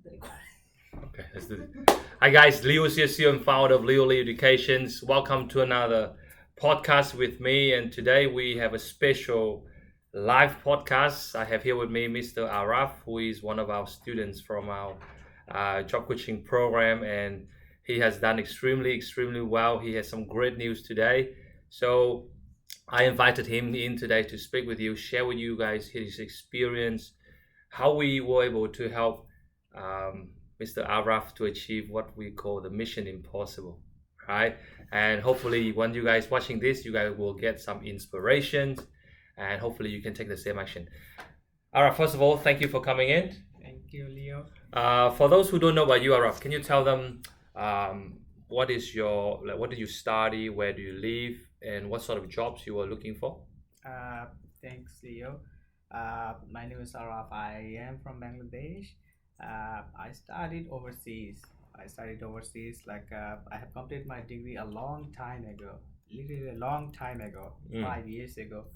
Okay, let's do it. Hi guys, 𝗲𝗂𝗖cie, founder of 𝗲𝗂 Educations. Welcome to another podcast with me, and today we have a special live podcast. I have here with me Mr. Araf, who is one of our students from our job coaching program, and he has done extremely well. He has some great news today. So I invited him in today to speak with you, share with you guys his experience, how we were able to help Mr. Araf to achieve what we call the mission impossible, right? And hopefully when you guys watching this, you guys will get some inspiration, and hopefully you can take the same action. Araf, first of all, thank you for coming in. Thank you, Leo. For those who don't know about you, Araf, can you tell them what did you study, where do you live, and what sort of jobs you were looking for? Thanks, Leo. My name is Araf. I am from Bangladesh. I studied overseas. I have completed my degree a long time ago, literally a long time ago, 5 years ago.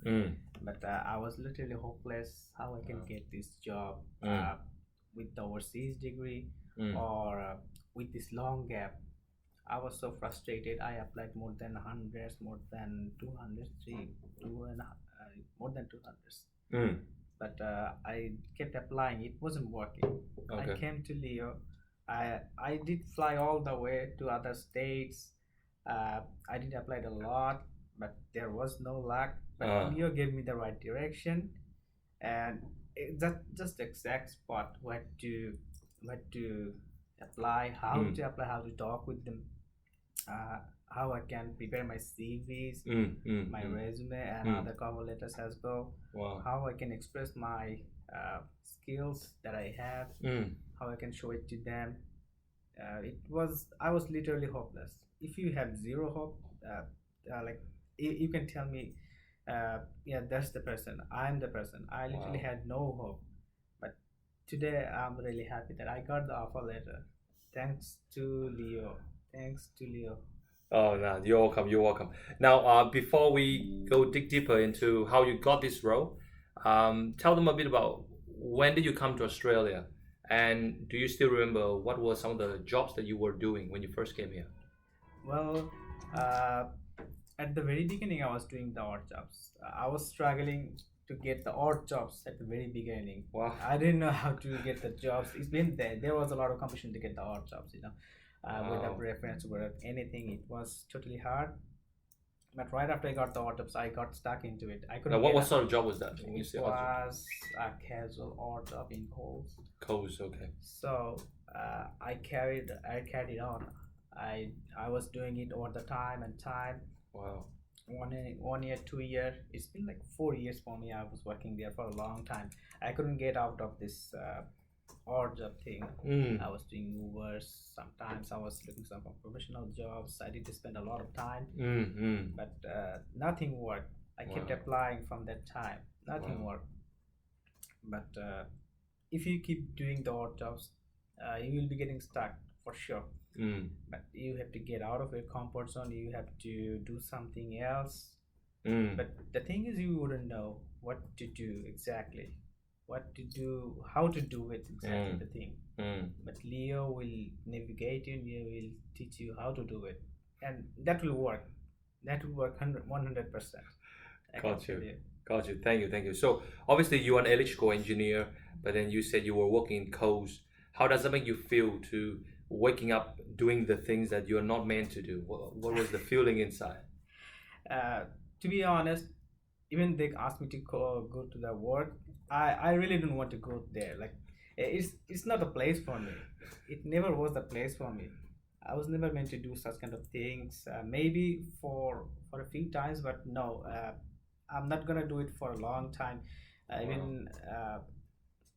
But I was literally hopeless how I can get this job with the overseas degree or with this long gap. I was so frustrated. I applied more than hundreds, more than 200, more than 200. But I kept applying. It wasn't working. Okay. I came to Leo. I did fly all the way to other states. I did apply a lot, but there was no luck. But Leo gave me the right direction, and that's just the exact spot where to apply, how to apply, how to talk with them, how I can prepare my CVs, my resume, and other cover letters as well. Wow. How I can express my skills that I have, how I can show it to them. I was literally hopeless. If you have zero hope, you can tell me, yeah, that's the person. I'm the person. I literally had no hope. But today I'm really happy that I got the offer letter. Thanks to Leo. Oh, no, you're welcome. You're welcome. Now, before we go dig deeper into how you got this role, tell them a bit about when did you come to Australia, and do you still remember what were some of the jobs that you were doing when you first came here? Well, at the very beginning, I was doing the odd jobs. I was struggling to get the odd jobs at the very beginning. Wow. I didn't know how to get the jobs. It's been there. There was a lot of competition to get the odd jobs, without reference, without anything. It was totally hard. But right after I got the odd jobs, I got stuck into it. I couldn't. Now, what sort of job was that? It was a casual odd job in Coles. Coles, okay. So I carried on. I was doing it all the time. Wow. 1 year, 2 year. It's been like 4 years for me. I was working there for a long time. I couldn't get out of this odd job thing. I was doing Ubers. Sometimes I was looking for some professional jobs. I did spend a lot of time, but nothing worked. I kept applying from that time. Nothing worked. But if you keep doing the odd jobs, you will be getting stuck for sure. But you have to get out of your comfort zone. You have to do something else. But the thing is, you wouldn't know what to do exactly, how to do it exactly. The thing. But Leo will navigate you. Leo will teach you how to do it, and that will work. 100%. Got you. Thank you. So obviously you're an electrical engineer, but then you said you were working in Coles. How does that make you feel to waking up doing the things that you're not meant to do? What was the feeling inside? To be honest, even they asked me to go to the work, I really didn't want to go there. Like, it's not a place for me. It never was the place for me. I was never meant to do such kind of things. Maybe for a few times, but no, I'm not gonna do it for a long time. Even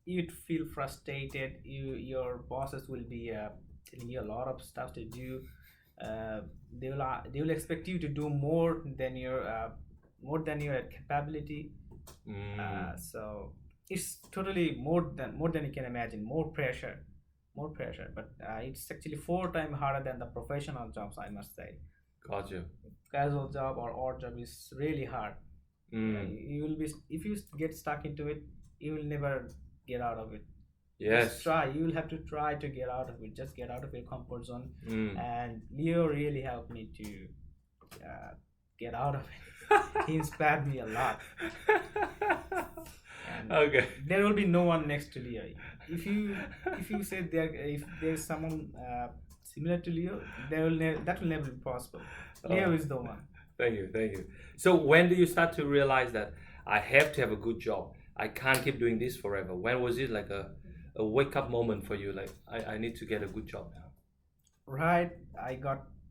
you'd feel frustrated. Your bosses will be telling you a lot of stuff to do. They will expect you to do more than your capability. So it's totally more than you can imagine. More pressure. But it's actually 4 times harder than the professional jobs, I must say. Got you. Casual job or odd job is really hard. You will be, if you get stuck into it, you will never get out of it. Yes. Just try. You will have to try to get out of it. Just get out of your comfort zone. Mm. And Leo really helped me to get out of it. He inspired me a lot. And Okay. there will be no one next to Leo. If you say if there's someone similar to Leo, that will never be possible. Leo is the one. Thank you. So when do you start to realize that I have to have a good job? I can't keep doing this forever. When was it like a wake up moment for you? Like I need to get a good job now. Right, I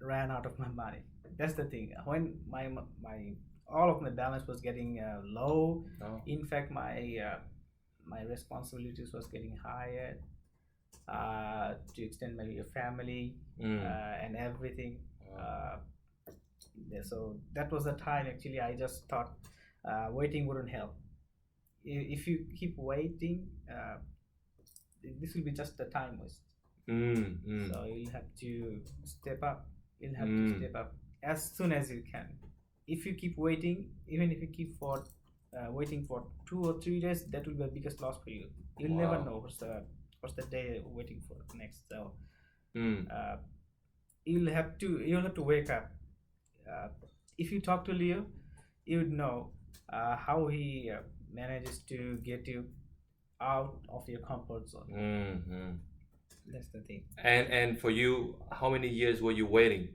ran out of my money. That's the thing. When my all of my balance was getting low. Oh. In fact, my responsibilities was getting higher to extend my family and everything. So that was the time actually I just thought waiting wouldn't help. If you keep waiting, this will be just a time waste. So you'll have to step up. You'll have to step up as soon as you can. If you keep waiting, even if you keep waiting for 2 or 3 days, that will be the biggest loss for you. You'll never know what's the day waiting for next. So you'll have to wake up. If you talk to Leo, you would know how he manages to get you out of your comfort zone. That's the thing. And for you, how many years were you waiting?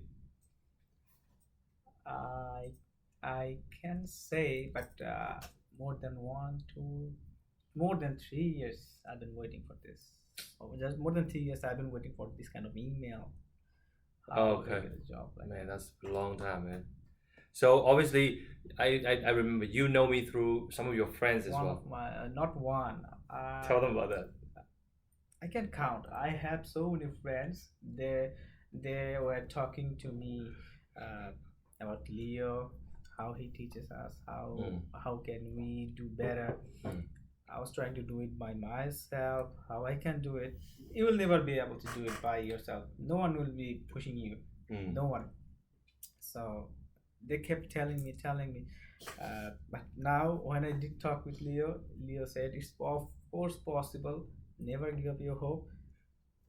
I can say, but more than 3 years I've been waiting for this. Just more than 3 years I've been waiting for this kind of email. Okay. Job, man, that's a long time, man. So obviously, I remember you know me through some of your friends as well. Not one. Tell them about that. I can count. I have so many friends. They were talking to me about Leo, how he teaches us, how can we do better. I was trying to do it by myself, how I can do it. You will never be able to do it by yourself. No one will be pushing you. No one. So they kept telling me. But now when I did talk with Leo said it's of course possible. Never give up your hope.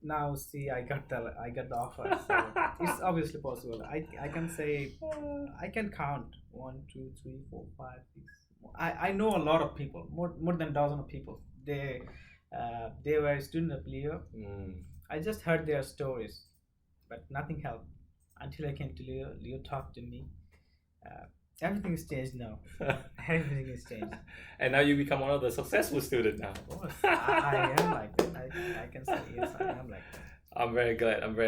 Now see, I got the offer. So it's obviously possible. I can say, I can count 1, 2, 3, 4, 5, 6. I know a lot of people, more than dozen of people. They were students of Leo. I just heard their stories, but nothing helped until I came to Leo. Leo talked to me. Everything has changed now. Everything has changed. And now you become one of the successful students now. Of course, I am like that. I can say yes, I am like that. I'm very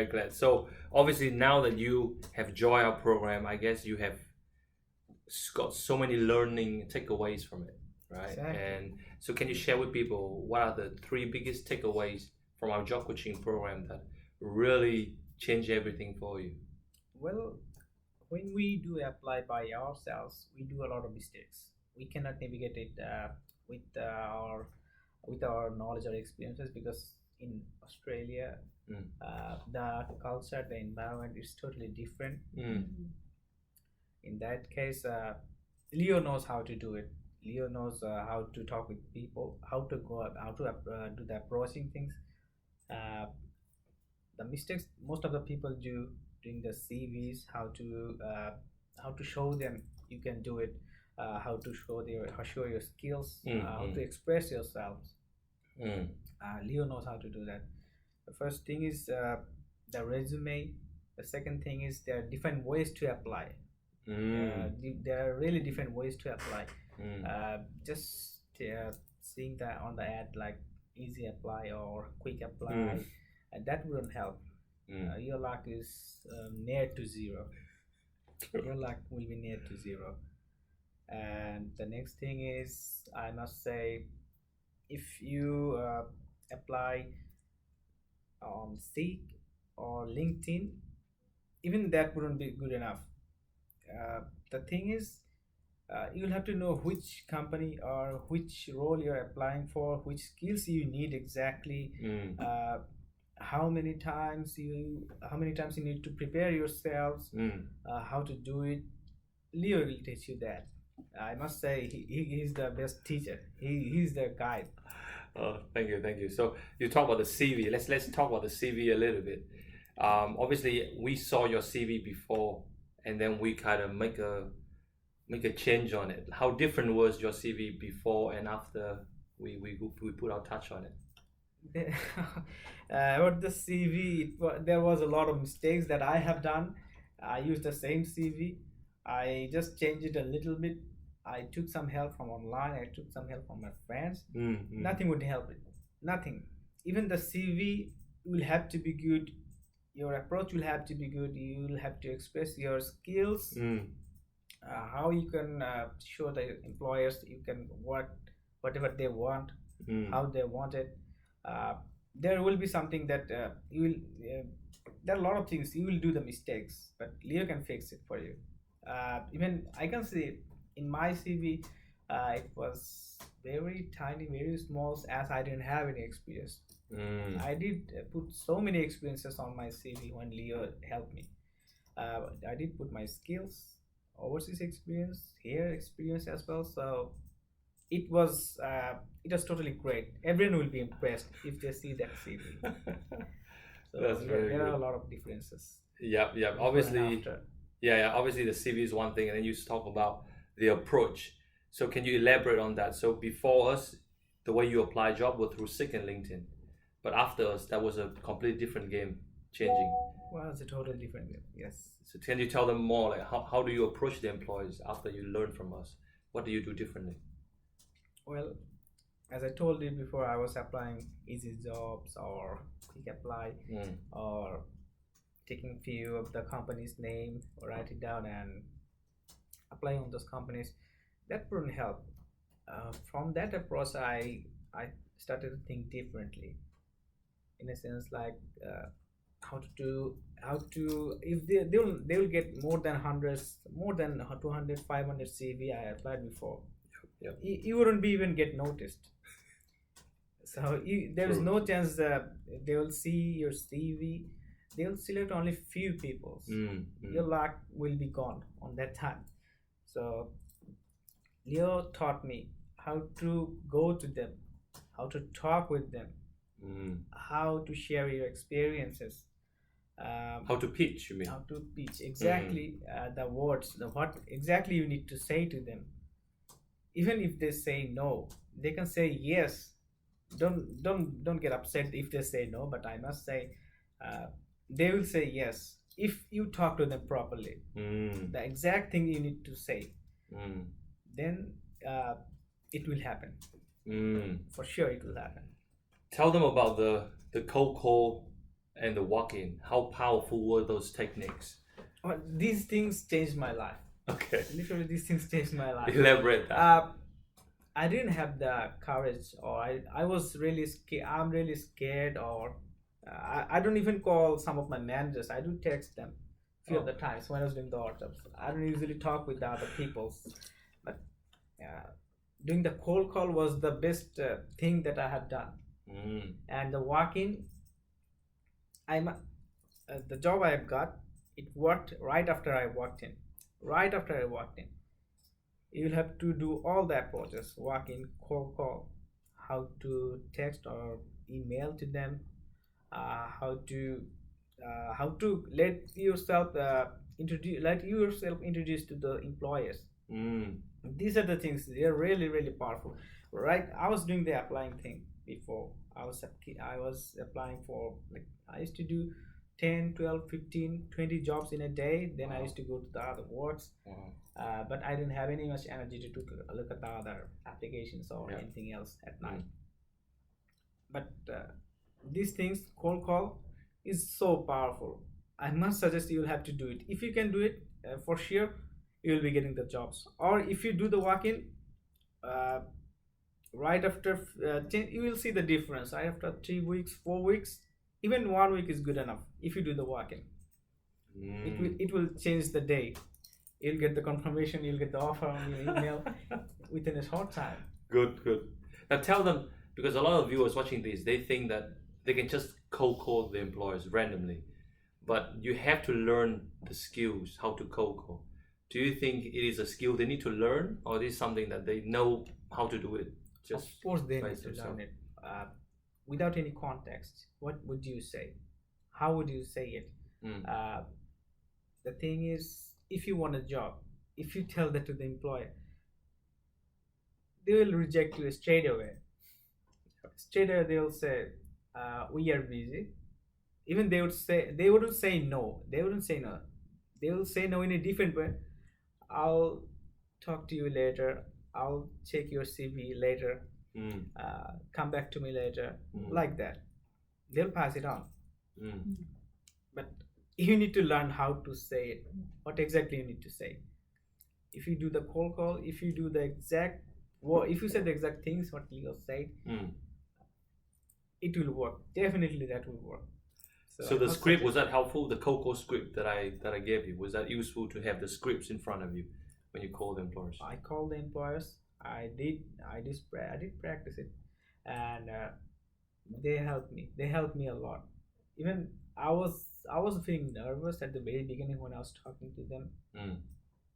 glad. So obviously now that you have joined our program, I guess you have got so many learning takeaways from it, right? Exactly. And so can you share with people what are the 3 biggest takeaways from our job coaching program that really change everything for you? Well, when we do apply by ourselves, we do a lot of mistakes. We cannot navigate it with our knowledge or experiences, because in Australia, the culture, the environment is totally different. In that case, Leo knows how to do it. Leo knows how to talk with people, how to do the approaching things. The mistakes most of the people do doing the CVs, how to show them you can do it, how to show your skills, how to express yourselves. Leo knows how to do that. The first thing is the resume. The second thing is there are different ways to apply. There are really different ways to apply. Just seeing that on the ad like easy apply or quick apply, that wouldn't help. Your luck is near to zero. Your luck will be near to zero. And the next thing is, I must say, if you apply on Seek or LinkedIn, even that wouldn't be good enough. The thing is, you'll have to know which company or which role you're applying for, which skills you need exactly, how many times you need to prepare yourselves, how to do it. Leo will teach you that. I must say he's the best teacher. He's the guide. Thank you, thank you. So you talk about the CV. Let's talk about the CV a little bit. Obviously, we saw your CV before, and then we kind of make a change on it. How different was your CV before and after we put our touch on it? About the CV, there was a lot of mistakes that I have done. I used the same CV. I just changed it a little bit. I took some help from online. I took some help from my friends. Nothing would help it. Nothing. Even the CV will have to be good. Your approach will have to be good. You will have to express your skills. How you can show the employers you can work whatever they want, how they want it. There will be something that you will. There are a lot of things you will do the mistakes, but Leo can fix it for you. Even I can see in my CV, it was very tiny, very small, as I didn't have any experience. I did put so many experiences on my CV when Leo helped me. I did put my skills, overseas experience, here experience as well. So it was totally great. Everyone will be impressed if they see that CV. So That's very there good. are a lot of differences. Yeah. Obviously, yeah. Obviously, the CV is one thing, and then you talk about the approach. So can you elaborate on that? So before us, the way you apply job was through Seek and LinkedIn, but after us, that was a completely different game, changing. Well, it's a totally different game. Yes. So can you tell them more, like how do you approach the employees after you learn from us? What do you do differently? Well, as I told you before, I was applying easy jobs or quick apply or taking few of the company's name, or write it down and applying on those companies. That wouldn't help. From that approach, I started to think differently, in a sense like how to if they will get more than 200 500 CV I applied before. Yep. You wouldn't be even get noticed. So there is no chance that they will see your CV. They will select only few people. Your luck will be gone on that time. So Leo taught me how to go to them, how to talk with them, how to share your experiences, how to pitch, you mean? How to pitch exactly the words, what exactly you need to say to them. Even if they say no, they can say yes. Don't get upset if they say no, but I must say they will say yes if you talk to them properly. The exact thing you need to say, then it will happen. For sure it will happen. Tell them about the cold call and the walk-in. How powerful were those techniques? Well, these things changed my life. Okay. Literally, these things changed my life. Elaborate that. I didn't have the courage, or I was really scared. I'm really scared, or I don't even call some of my managers. I do text them few of the times when I was doing the odd jobs. I don't usually talk with the other people, but doing the cold call was the best thing that I had done. And the walk-in, the job I got, it worked right after I walked in. Right after I walked in, you'll have to do all the approaches: walk-in, cold call, how to text or email to them, how to let yourself introduce to the employers. These are the things. They are really, really powerful. Right? I was doing the applying thing before. I was applying for, like, I used to do 10, 12, 15, 20 jobs in a day. Then I used to go to the other works. But I didn't have any much energy to look at the other applications or anything else at night. But these things, cold call, is so powerful. I must suggest you will have to do it. If you can do it, for sure, you will be getting the jobs. Or if you do the walk-in, right after, you will see the difference. Right after 3 weeks, 4 weeks, even 1 week is good enough. If you do the walk-in, it will change the day. You'll get the confirmation. You'll get the offer on your email within a short time. Good. Now tell them, because a lot of viewers watching this, they think that they can just cold call the employers randomly, but you have to learn the skills how to cold call. Do you think it is a skill they need to learn, or is it something that they know how to do it? Of course they need to learn it. without any context, what would you say? How would you say it? The thing is, if you want a job, if you tell that to the employer, they will reject you straight away. Straight away, they'll say, "We are busy." Even they wouldn't say no. They wouldn't say no. They will say no in a different way. I'll talk to you later. I'll check your CV later. Come back to me later. Like that. They'll pass it on. But you need to learn how to say it. What exactly you need to say. If you do the cold call, if you do the exact, if you say the exact things what Leo said, it will work. Definitely that will work. So the script, was that helpful? The cold call script that I gave you, was that useful to have the scripts in front of you when you call the employers? I called the employers. I did practice it, and they helped me. They helped me a lot. Even I was feeling nervous at the very beginning when I was talking to them,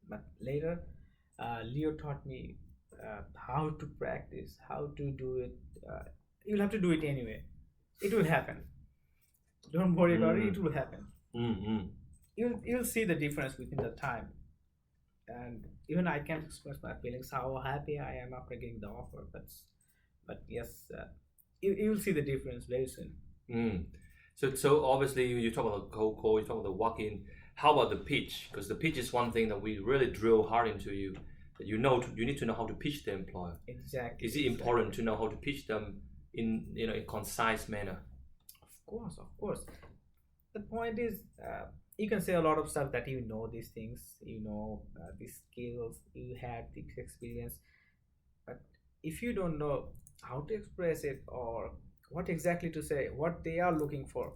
but later Leo taught me how to practice, how to do it. You'll have to do it anyway. It will happen. Don't worry about it. It will happen. You'll see the difference within the time. And even I can't express my feelings, how happy I am after getting the offer. But yes, you will see the difference very soon. So obviously you talk about the cold call, you talk about the walk-in. How about the pitch? Because the pitch is one thing that we really drill hard into you. That you need to know how to pitch the employer. Exactly. Is it important to know how to pitch them in a concise manner? Of course. The point is, you can say a lot of stuff that you know these things, you know these skills, you had this experience, but if you don't know how to express it or what exactly to say, what they are looking for,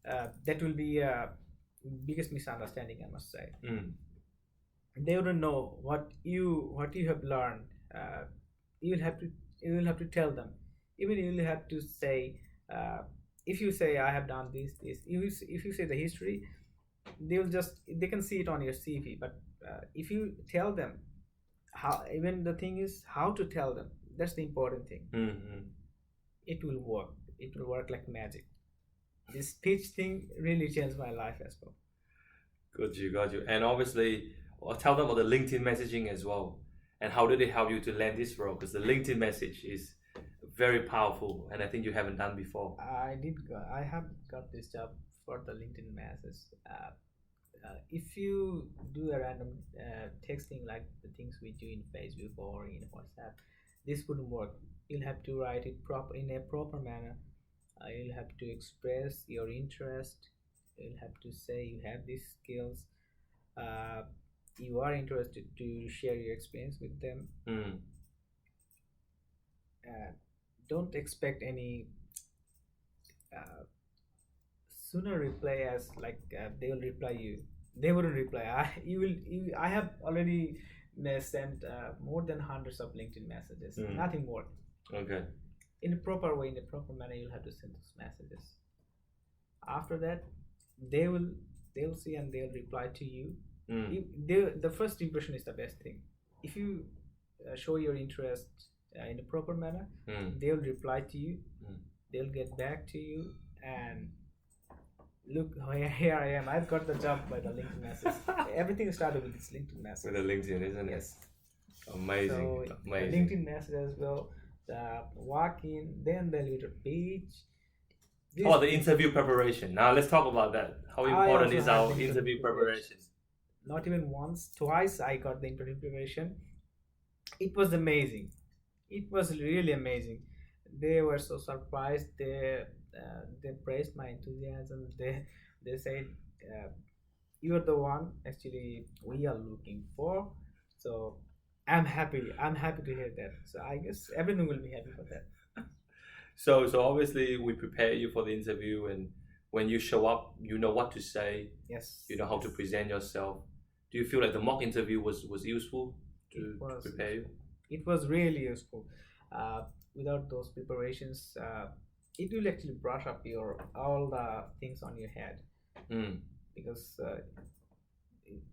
that will be biggest misunderstanding, I must say. They wouldn't know what you have learned. You will have to tell them. Even you will have to say. If you say I have done this, if you say the history, they can see it on your CV. But if you tell them how, even the thing is how to tell them. That's the important thing. It will work. It will work like magic. This pitch thing really changed my life as well. Got you. And obviously, tell them about the LinkedIn messaging as well. And how did it help you to land this role? Because the LinkedIn message is very powerful, and I think you haven't done before. I have got this job for the LinkedIn message. If you do a random texting like the things we do in Facebook or in WhatsApp, this wouldn't work. You'll have to write it in a proper manner. You'll have to express your interest. You'll have to say you have these skills. You are interested to share your experience with them. Don't expect any sooner reply as like they will reply you. They wouldn't reply. I have already sent more than hundreds of LinkedIn messages. Nothing more. Okay. In a proper way, in a proper manner, you'll have to send those messages. After that, they'll see and they'll reply to you. The first impression is the best thing. If you show your interest in a proper manner, they'll reply to you. They'll get back to you, and look, here I am. I've got the job by the LinkedIn message. Everything started with this LinkedIn message. With the LinkedIn, isn't it? Yes. Amazing. So, amazing. LinkedIn message as well. The walk-in, then the little page. The interview preparation. Now let's talk about that. How important is our interview preparation? Not even once, twice I got the interview preparation. It was amazing. It was really amazing. They were so surprised. They praised my enthusiasm. They said, "You are the one actually we are looking for." So I'm happy. I'm happy to hear that. So I guess everyone will be happy for that. So obviously we prepare you for the interview, and when you show up, you know what to say. Yes. You know how to present yourself. Do you feel like the mock interview was useful to prepare you? It was really useful. Without those preparations, it will actually brush up all the things on your head. Because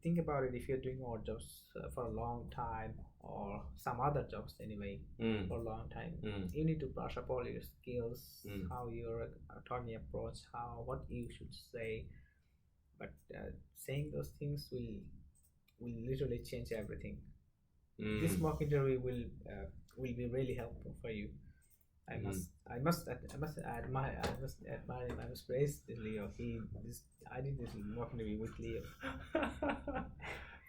think about it, if you're doing odd jobs for a long time, or some other jobs anyway for a long time. You need to brush up all your skills, how your attorney approach, what you should say. But saying those things will literally change everything. This mock interview will be really helpful for you. I must admire him. I must praise Leo. I did this mock interview with Leo.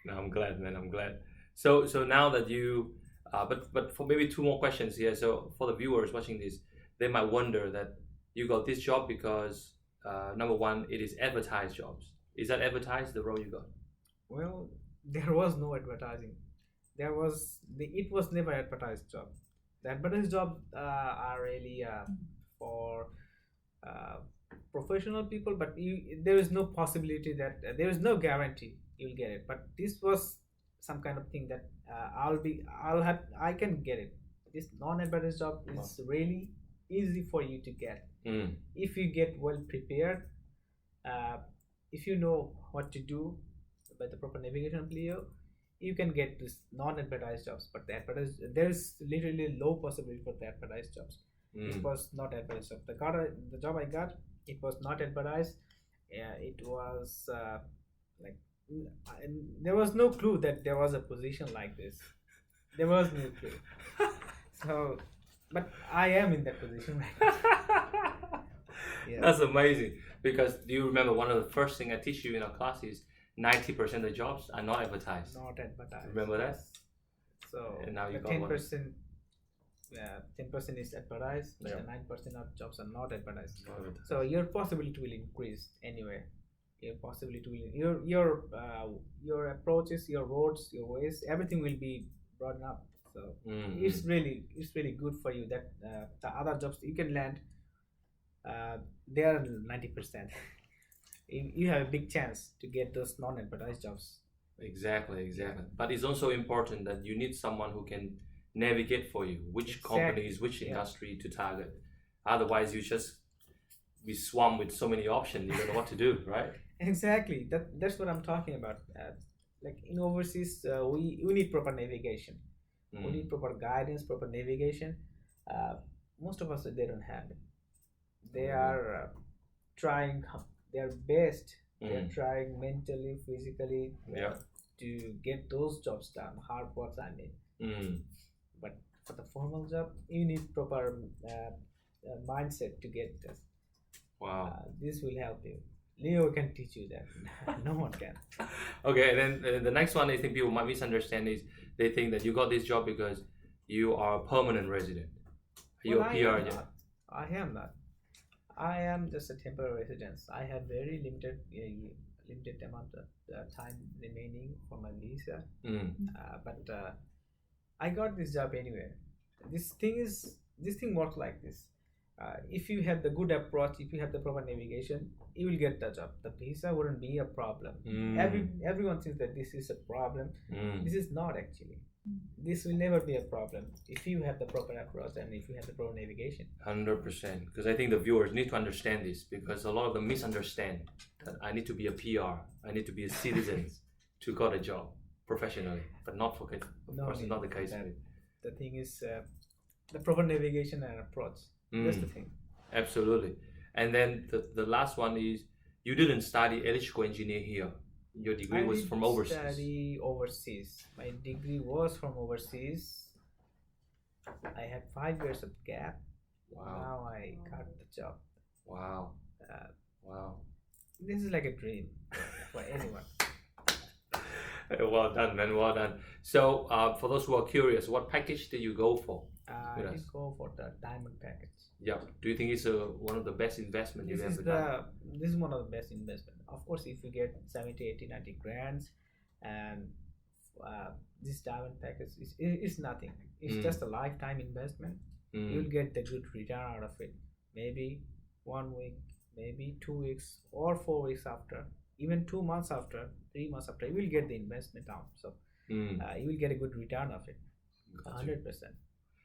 No, I'm glad, man. I'm glad. So now that you, but for maybe two more questions here. So for the viewers watching this, they might wonder that you got this job because number one, it is advertised jobs. Is that advertised, the role you got? Well, there was no advertising. It was never advertised job. The advertised jobs are really for professional people, but there is no possibility that there is no guarantee you'll get it. But this was some kind of thing that I can get it. This non-advertised job is really easy for you to get if you get well prepared. If you know what to do by the proper navigation of Leo, you can get this non-advertised jobs. But there is literally low possibility for the advertised jobs. It was not advertised job. The job I got, it was not advertised. It was there was no clue that there was a position like this. There was no clue. So, but I am in that position right now. Yeah. That's amazing. Because do you remember one of the first things I teach you in our class is 90% of the jobs are not advertised. Not advertised. Remember that? So and now you got 10%. 10% is advertised. Yeah. 9% of jobs are not advertised. So your possibility will increase anyway. Your possibility will your approaches, your roads, your ways, everything will be brought up. So it's really good for you that the other jobs you can land. They are 90%. You have a big chance to get those non-advertised jobs. Exactly. But it's also important that you need someone who can navigate for you which companies, which industry to target. Otherwise, you just be swamped with so many options. You don't know what to do, right? Exactly. That's what I'm talking about. Like in overseas, we need proper navigation. We need proper guidance, proper navigation. Most of us, they don't have it. They are trying their best. They're trying mentally, physically to get those jobs done. Hard work, I mean. But for the formal job, you need proper mindset to get this. Wow. This will help you. Leo can teach you that. No one can. Okay, and then the next one I think people might misunderstand is they think that you got this job because you are a permanent resident. Are you a PR yet? I am not. I am just a temporary resident. I have very limited amount of time remaining for my visa. But I got this job anyway. This thing works like this. If you have the good approach, if you have the proper navigation, you will get the job. The visa wouldn't be a problem. Everyone thinks that this is a problem. This is not actually. This will never be a problem if you have the proper approach and if you have the proper navigation. 100%. Because I think the viewers need to understand this, because a lot of them misunderstand that I need to be a PR, I need to be a citizen to get a job professionally, but not for not the case. The thing is the proper navigation and approach. That's the thing. Absolutely. And then the last one is you didn't study electrical engineer here. Your degree was from overseas. I study overseas. My degree was from overseas. I had 5 years of gap. Wow. Now I got the job. Wow. Wow. This is like a dream for anyone. Well done, man. Well done. So, for those who are curious, what package did you go for? I did go for the diamond package. Yeah. Do you think it's one of the best investments you've ever done? This is one of the best investments. Of course, if you get 70, 80, 90 grands, and this diamond package is nothing. It's just a lifetime investment. You'll get the good return out of it. Maybe 1 week, maybe 2 weeks, or 4 weeks after, even 2 months after, 3 months after, you will get the investment out. So you will get a good return of it. 100%.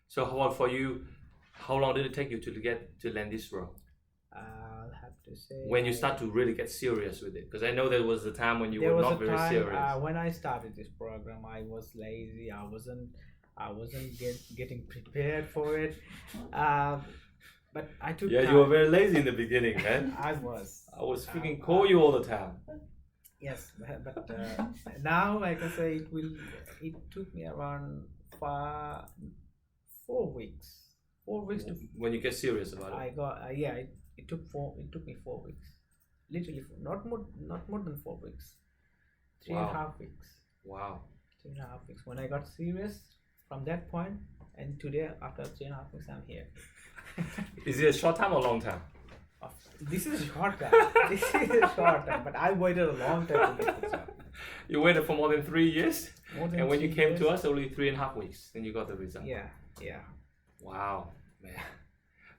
So how about for you? How long did it take you to land this role? I'll have to say. When you start to really get serious with it? Because I know there was a time when you were not very serious. When I started this program, I was lazy. I wasn't getting prepared for it. But I took. Yeah, time. you were very lazy in the beginning, man. I was freaking call you all the time. Yes, but now I can say it took me around 4 weeks. 4 weeks to. When you get serious about it. I got it took me 4 weeks. Literally not more than 4 weeks. 3.5 weeks. Wow. 3.5 weeks. When I got serious from that point, and today after 3.5 weeks I'm here. Is it a short time or long time? This is a short time. This is a short time, but I waited a long time to get the job. You waited for more than 3 years? And when you came years. to us, only 3.5 weeks, and you got the result. Yeah. Wow, man.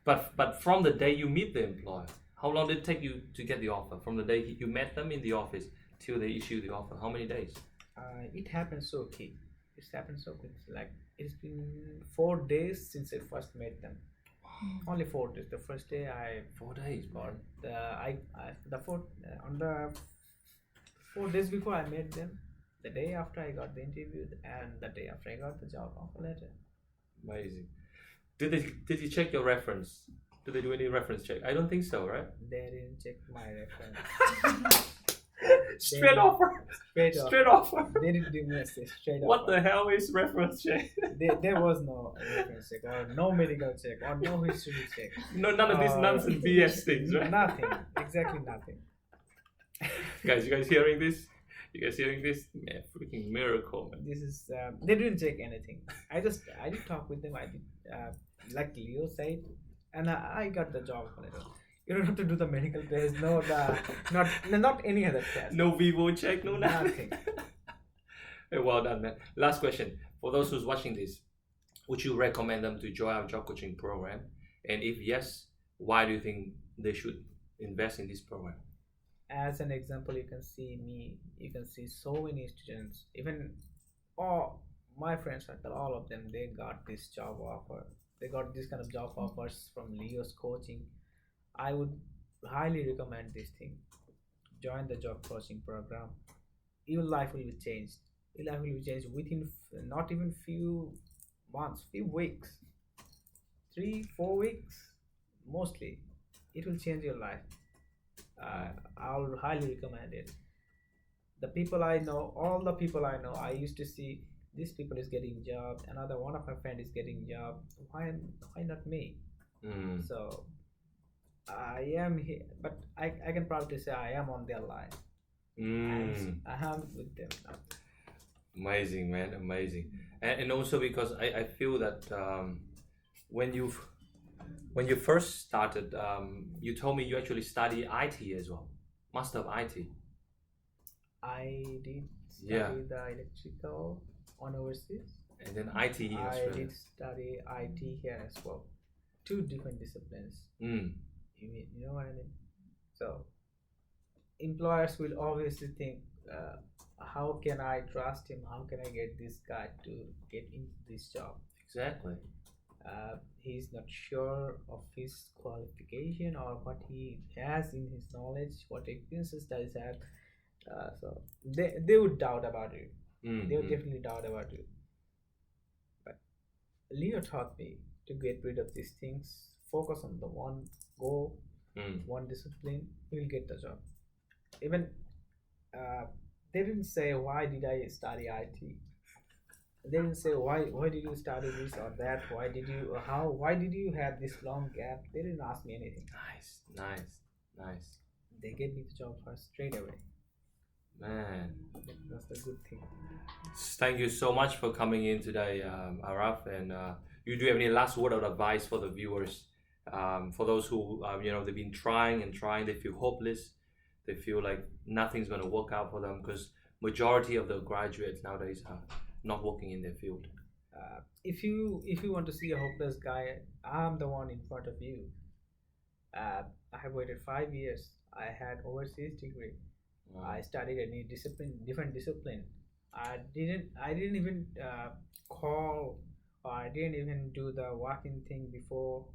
But from the day you meet the employer, how long did it take you to get the offer? From the day you met them in the office till they issue the offer, how many days? It happened so quick. It happened so quick. Like it's been 4 days since I first met them. Only 4 days. The first day 4 days, man. On the 4 days before I met them, the day after I got the interview, and the day after I got the job offer letter. Amazing. Did you check your reference? Did they do any reference check? I don't think so, right? They didn't check my reference. Straight offer. Straight offer. They didn't give me a straight What offer. the hell is reference check? There was no reference check or no medical check or no history check. No, none of these nonsense BS things, right? Nothing. Exactly nothing. You guys hearing this? You guys hearing this? Man, freaking miracle, man. This is they didn't check anything. I did talk with them. I did like Leo said, and I got the job letter. You don't have to do the medical test, not any other test. No Vivo check, no nothing. Hey, well done, man. Last question. For those who's watching this, would you recommend them to join our job coaching program? And if yes, why do you think they should invest in this program? As an example, you can see me, you can see so many students, even all my friends, all of them, they got this job offer. They got this kind of job offers from Leo's coaching. I would highly recommend this thing. Join the job coaching program. Your life will be changed. Your life will be changed within not even few months, few weeks, 3-4 weeks, mostly. It will change your life. I'll highly recommend it. The people I know, all the people I know, I used to see this people is getting job. Another one of my friend is getting job. Why not me? So I am here, but I can proudly say I am on their line. I am with them now. Amazing, man, amazing. And also because I feel that when you first started, you told me you actually study IT as well, Master of IT. I did study the electrical on overseas. And then IT in Australia. I did study IT here as well. 2 different disciplines. You know what I mean? So employers will obviously think, how can I trust him? How can I get this guy to get into this job? Exactly. He's not sure of his qualification or what he has in his knowledge, what experiences does he have. So they would doubt about it. They would definitely doubt about it. But Leo taught me to get rid of these things, focus on the one goal, one discipline, you will get the job. Even they didn't say why did I study IT. They didn't say why did you study this or that, why did you have this long gap. They didn't ask me anything. Nice. They gave me the job first straight away. Man, that's the good thing. Thank you so much for coming in today, Araf. And you do have any last word of advice for the viewers? For those who they've been trying, they feel hopeless, they feel like nothing's going to work out for them because majority of the graduates nowadays are not working in their field. If you want to see a hopeless guy, I'm the one in front of you. I have waited 5 years. I had overseas degree. Wow. I studied a different discipline. I didn't even call, or I didn't even do the walk-in thing before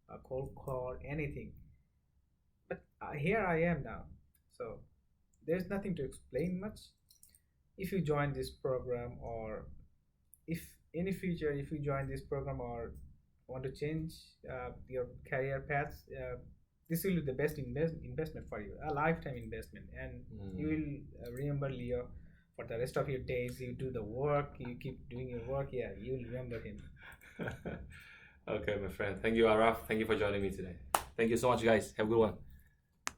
a cold call, anything. But here I am now. So there's nothing to explain much. If you join this program, or if in the future if you join this program or want to change your career paths, this will be the best investment for you, a lifetime investment, and you will remember Leo for the rest of your days. You do the work, you keep doing your work, yeah, you will remember him. Okay, my friend. Thank you, Araf. Thank you for joining me today. Thank you so much, guys. Have a good one.